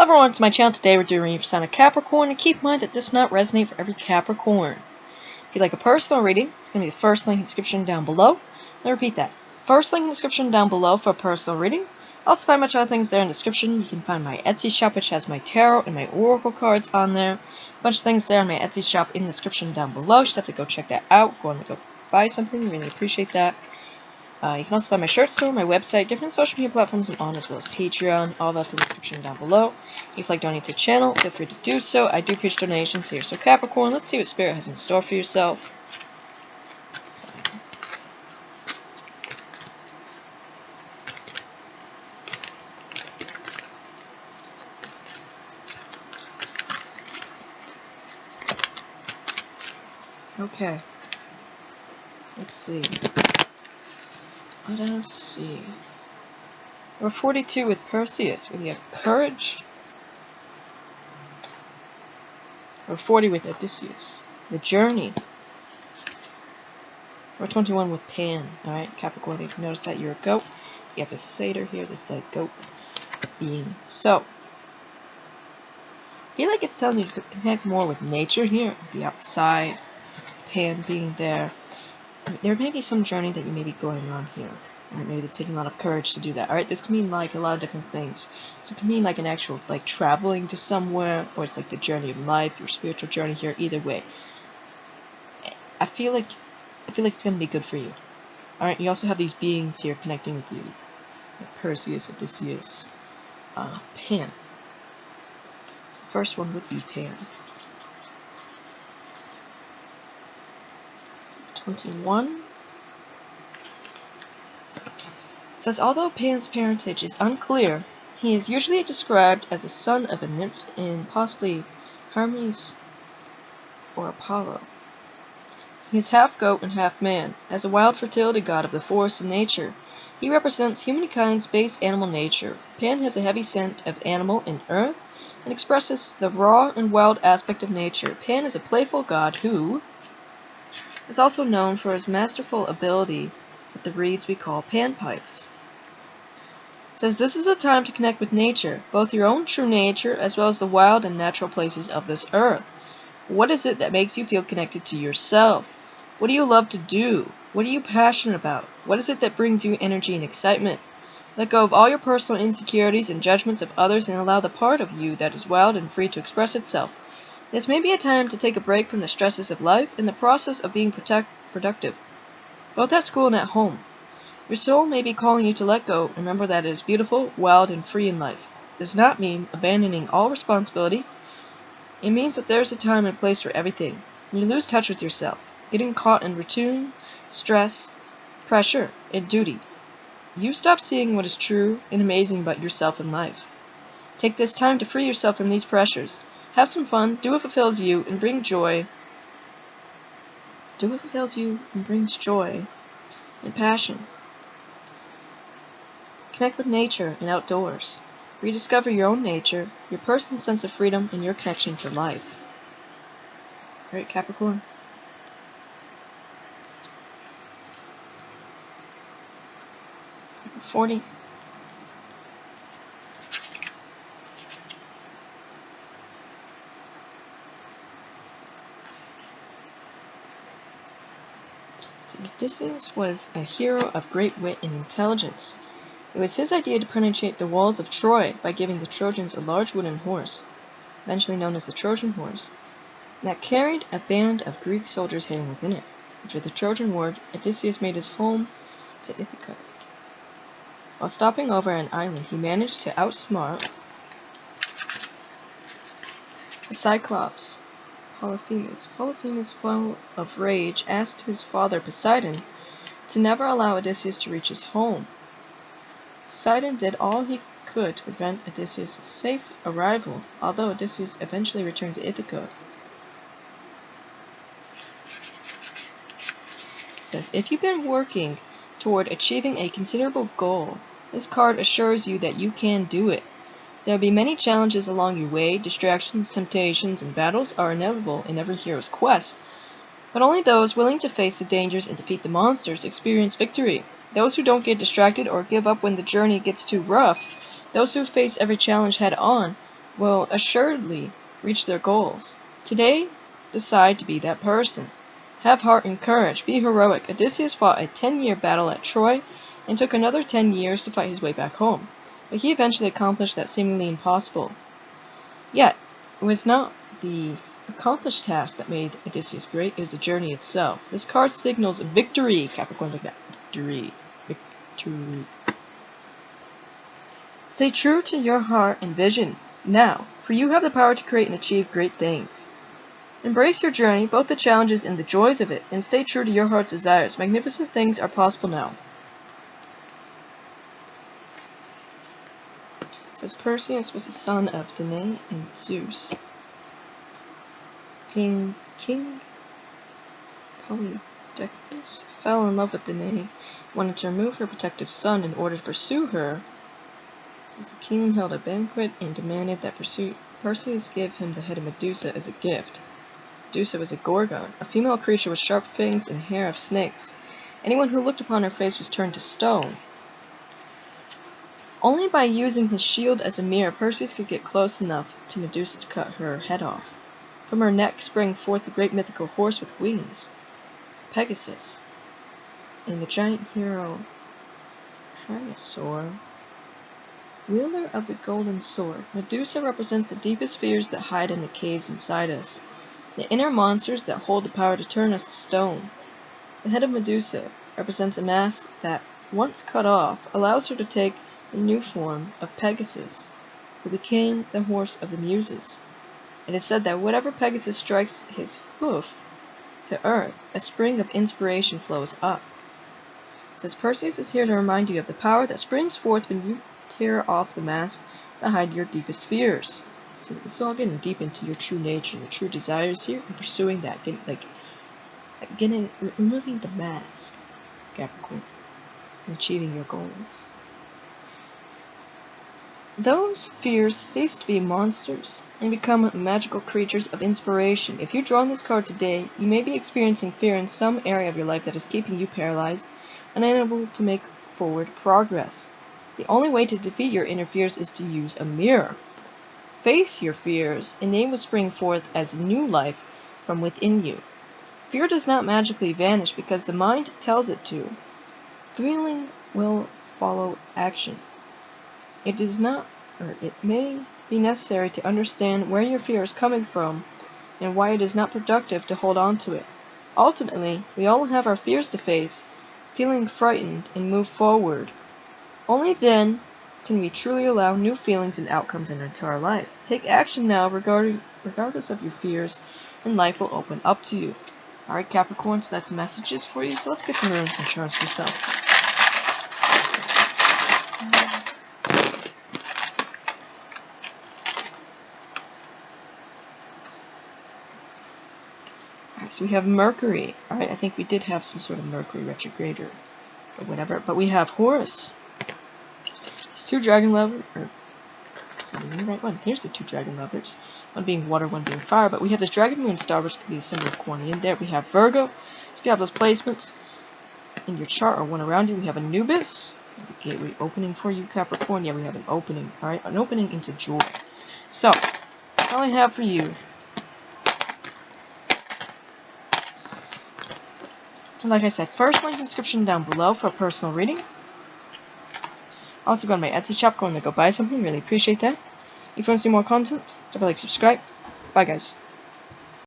Everyone, to my channel. Today we're doing a reading for sign of Capricorn, and keep in mind that this does not resonate for every Capricorn. If you'd like a personal reading, it's going to be the first link in the description down below. I'll repeat that. First link in the description down below for a personal reading. Also find much other things there in the description. You can find my Etsy shop, which has my tarot and my oracle cards on there. A bunch of things there on my Etsy shop in the description down below. You should have to go check that out. Go on and go buy something. Really appreciate that. You can also find my shirt store, my website, different social media platforms I'm on, as well as Patreon. All that's in the description down below. If you'd like to donate to the channel, feel free to do so. I do appreciate donations here. So Capricorn, let's see what Spirit has in store for yourself. Okay. Let's see. Let us see. We're 42 with Perseus. We have courage. We're 40 with Odysseus. The journey. We're 21 with Pan. Alright, Capricorn, if you notice that you're a goat, you have a satyr here, this like goat being. So, I feel like it's telling you to connect more with nature here, the outside, Pan being there. There may be some journey that you may be going on here. Alright, maybe it's taking a lot of courage to do that. Alright, this can mean like a lot of different things. So it can mean like an actual like traveling to somewhere, or it's like the journey of life, your spiritual journey here, either way. I feel like it's gonna be good for you. Alright, you also have these beings here connecting with you. Like Perseus, Odysseus, Pan. So the first one would be Pan. 21. It says, although Pan's parentage is unclear, he is usually described as a son of a nymph in possibly Hermes or Apollo. He is half goat and half man. As a wild fertility god of the forest and nature, he represents humankind's base animal nature. Pan has a heavy scent of animal and earth and expresses the raw and wild aspect of nature. Pan is a playful god who is also known for his masterful ability with the reeds we call panpipes. It says this is a time to connect with nature, both your own true nature as well as the wild and natural places of this earth. What is it that makes you feel connected to yourself? What do you love to do? What are you passionate about? What is it that brings you energy and excitement? Let go of all your personal insecurities and judgments of others and allow the part of you that is wild and free to express itself. This may be a time to take a break from the stresses of life in the process of being productive, both at school and at home. Your soul may be calling you to let go. Remember that it is beautiful, wild, and free in life. It does not mean abandoning all responsibility. It means that there is a time and place for everything. You lose touch with yourself, getting caught in routine, stress, pressure, and duty. You stop seeing what is true and amazing about yourself and life. Take this time to free yourself from these pressures. Have some fun, do what fulfills you, and bring joy. Do what fulfills you and brings joy and passion. Connect with nature and outdoors. Rediscover your own nature, your personal sense of freedom, and your connection to life. Alright, Capricorn? Number 40. Odysseus was a hero of great wit and intelligence. It was his idea to penetrate the walls of Troy by giving the Trojans a large wooden horse, eventually known as the Trojan horse, that carried a band of Greek soldiers hidden within it. After the Trojan War, Odysseus made his home to Ithaca. While stopping over an island, he managed to outsmart the Cyclops, Polyphemus. Polyphemus, full of rage, asked his father Poseidon to never allow Odysseus to reach his home. Poseidon did all he could to prevent Odysseus' safe arrival, although Odysseus eventually returned to Ithaca. It says, if you've been working toward achieving a considerable goal, this card assures you that you can do it. There will be many challenges along your way. Distractions, temptations, and battles are inevitable in every hero's quest, but only those willing to face the dangers and defeat the monsters experience victory. Those who don't get distracted or give up when the journey gets too rough, those who face every challenge head on, will assuredly reach their goals. Today, decide to be that person. Have heart and courage. Be heroic. Odysseus fought a 10-year battle at Troy and took another 10 years to fight his way back home. But he eventually accomplished that seemingly impossible. Yet, it was not the accomplished task that made Odysseus great, it was the journey itself. This card signals victory. Capricorn like that. Victory. Victory. Stay true to your heart and vision now, for you have the power to create and achieve great things. Embrace your journey, both the challenges and the joys of it, and stay true to your heart's desires. Magnificent things are possible now. It says Perseus was the son of Danae and Zeus. King Polydectes fell in love with Danae, wanted to remove her protective son in order to pursue her. It says the king held a banquet and demanded that Perseus give him the head of Medusa as a gift. Medusa was a gorgon, a female creature with sharp fangs and hair of snakes. Anyone who looked upon her face was turned to stone. Only by using his shield as a mirror, Perseus could get close enough to Medusa to cut her head off. From her neck sprang forth the great mythical horse with wings, Pegasus, and the giant hero Tyrannosaur, wielder of the golden sword. Medusa represents the deepest fears that hide in the caves inside us, the inner monsters that hold the power to turn us to stone. The head of Medusa represents a mask that, once cut off, allows her to take the new form of Pegasus, who became the horse of the Muses. It is said that whenever Pegasus strikes his hoof to earth, a spring of inspiration flows up. It says Perseus is here to remind you of the power that springs forth when you tear off the mask that hide your deepest fears. So it's all getting deep into your true nature, your true desires here, and pursuing that, removing the mask, Capricorn, and achieving your goals. Those fears cease to be monsters and become magical creatures of inspiration. If you draw on this card today, you may be experiencing fear in some area of your life that is keeping you paralyzed, unable to make forward progress. The only way to defeat your inner fears is to use a mirror. Face your fears, and they will spring forth as new life from within you. Fear does not magically vanish because the mind tells it to. Feeling will follow action. It may be necessary to understand where your fear is coming from and why it is not productive to hold on to it. Ultimately, we all have our fears to face, feeling frightened and move forward. Only then can we truly allow new feelings and outcomes into our life. Take action now regardless of your fears, and life will open up to you. Alright, Capricorn, so that's messages for you. So let's get some runes and charts for yourself. Alright, so we have Mercury. Alright, I think we did have some sort of Mercury retrograde or whatever. But we have Horus. It's two dragon lovers. Is that the right one? Here's the two dragon lovers. One being water, one being fire. But we have this dragon moon star, which could be a symbol of Corny in there. We have Virgo. So you have those placements in your chart or one around you. We have Anubis. The gateway opening for you, Capricorn. Yeah, we have an opening. Alright, an opening into joy. So, that's all I have for you. So like I said, first link in the description down below for a personal reading. Also go to my Etsy shop, go and go buy something. Really appreciate that. If you want to see more content, don't forget to subscribe. Bye guys.